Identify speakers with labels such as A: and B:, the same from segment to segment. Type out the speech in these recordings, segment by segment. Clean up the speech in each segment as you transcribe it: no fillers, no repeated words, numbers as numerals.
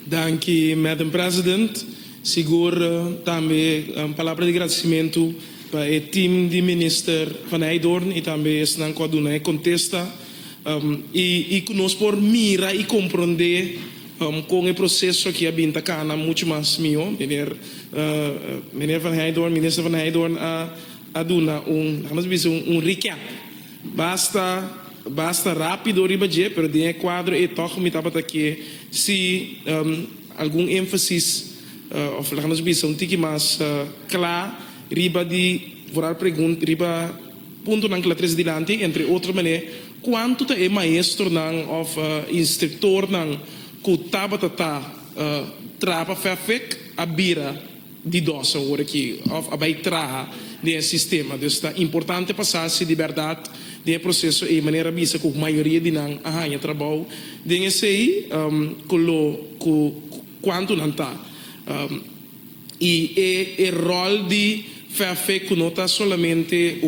A: Dank u, Madam President. Seguro também palavra de agradecimento para o time de minister Van Heijdoorn e também estão com contesta e conosco por mira e compreender com o processo que a binta cana muito mais meu, meneer Van Heijdoorn, minister Van Heijdoorn a dona um recap. Basta rápido ribaje, pero de quadro e toch me tapa que se algum ênfase of vamos dizer tiki mais claro riba de vorar pergunta riba ponto nang clatres dilante entre outra maneira quanto ta é maestro nang of instructor nang ku tabata trapa perfect abira di dosa ora que of abai traha de sistema dus está importante passar-se de verdade de processo e maneira bisa com maioria de nang ahanya trabalho de sei quanto não tá e o rol de FAFEC não está somente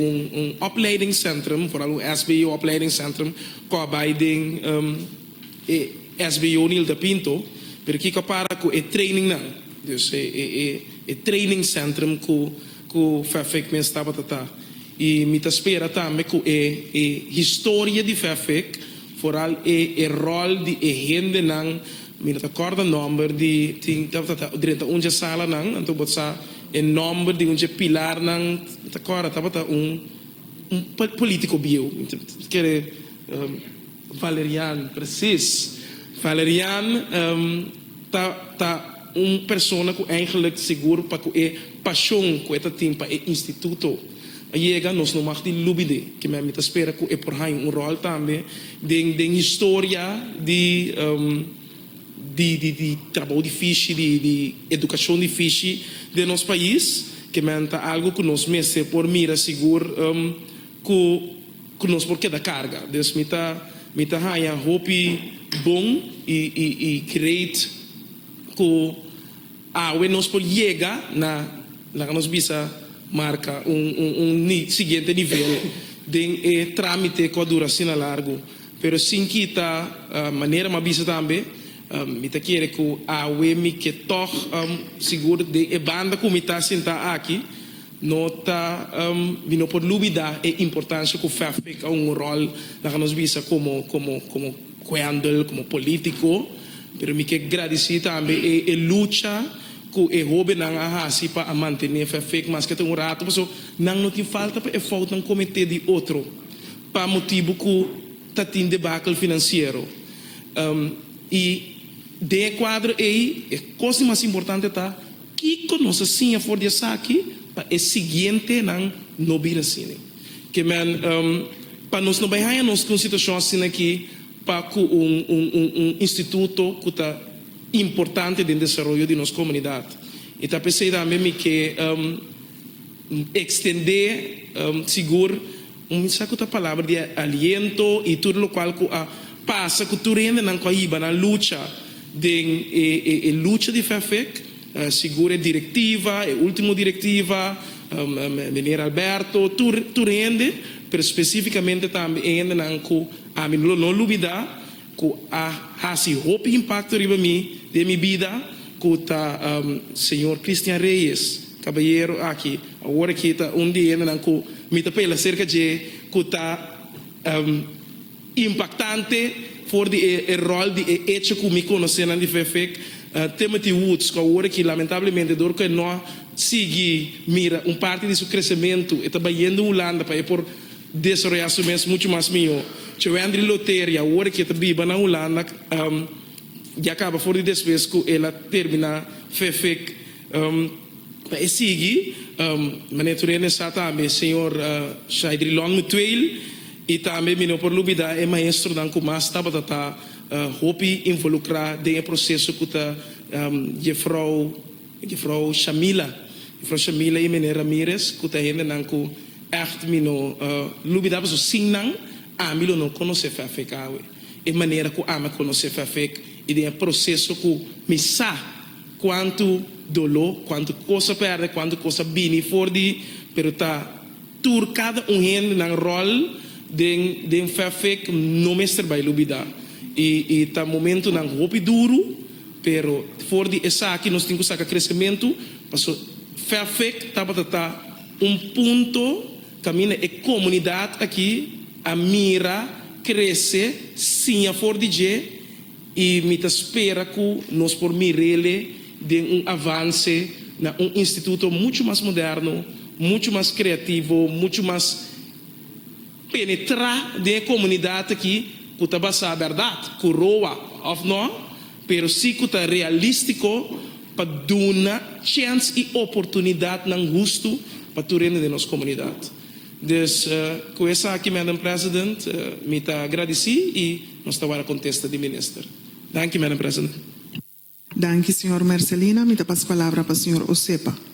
A: opleidingscentrum, vooral um SBO opleidingscentrum, com a Biden SBO Nilda Pinto, porque para com o training não, dus o training centrum com FAFEC me estava tata e me espera também com a história de FAFEC, vooral o rol de gente não mina acorda number di ting direta unja sala nang anto botsa e number di unja pilar nang acorda tabata político bio quer Valerian precies Valerian tá persona que eigenlijk seguro para que é paixão que eta tem para o instituto chega nós não mag die lubide que me espera que é por aí rol também de história de trabalho difícil, de educação difícil de nosso país, que menta algo que nós mesmos por mira seguro que nós por da carga. Então, mita haya hope bom e great que nós por chegar na nós bisa marca seguinte nível de trâmite com a duração largo. Pero sim que tá maneira mas bisa também mita quer que a UEMI que toch seguro de banda como está sentada aqui nota não por dúvida a importância que o FAFEC a rol na nos visa como coandel como político pero me que agradecer também a luta que o hobby não há para manter o FAFEC mas que tem rato porque não tem falta para falta um comitê de outro para motivo que tá tem debacle financeiro e de quadro aí a coisa mais importante tá que conosco sim a for de aqui para o seguinte não vira assim que man para nós não vai ganhar nós com situação assim aqui para que instituto que tá importante no desenvolvimento de nossa comunidade e tá pensei também que extender seguro saco da palavra de aliento e tudo o qual que passa que tu rende na coiba na luta de luta de FAFEC segura diretiva a última diretiva menino Alberto tu rende pero especificamente também ainda não não duvida que há se hope impacto riba mim de minha vida que tá senhor Cristian Reyes caballero aqui agora que tá dia ainda não que me tá pela cerca de que tá impactante for o rol de hecho que me conhecem de FAFEC Timothy Woods que agora que lamentavelmente dor que não sigue mira parte de seu crescimento está trabalhando na Holanda para por desenvolver seu mês muito mais meu o Andrew Loteria agora que está viva na Holanda já acaba for de depois que ela termina FAFEC para seguir maneira nessa também senhor Shaidri Long Mutuel e também minha por lubida é maestro dan com mais estava hopi involucrar dentro processo que tá Jefrou Shamila e meneer Ramirez que tá ainda nan com echt mino lubida so sinang milo não conhece FAFEC e maneira que ama conhecer FAFEC e dentro processo que me sa quanto dolor quanto coisa perde quanto coisa bini for di pero tá tur cada gente nan rol FAFEC não mestre vai lubida e tá momento não hopi duro pero for de essa aqui nós temos que sacar crescimento, passou perfeito, tá ponto caminha a comunidade aqui a mira cresce sim a for de e me espera que nós por mirele de avance na instituto muito mais moderno, muito mais criativo, muito mais penetrar de comunidade aqui que está basada a verdade, que roa of não, pero se que está realístico para dar chance e oportunidade não justo para o reino de nossa comunidade. Então, com essa aqui, Madam President, me está agradeci e nós estamos a contesta de ministro. Thank you, Madam President.
B: Danke, Senhor Marcelina. Me dá a palavra para o Senhor Osepa.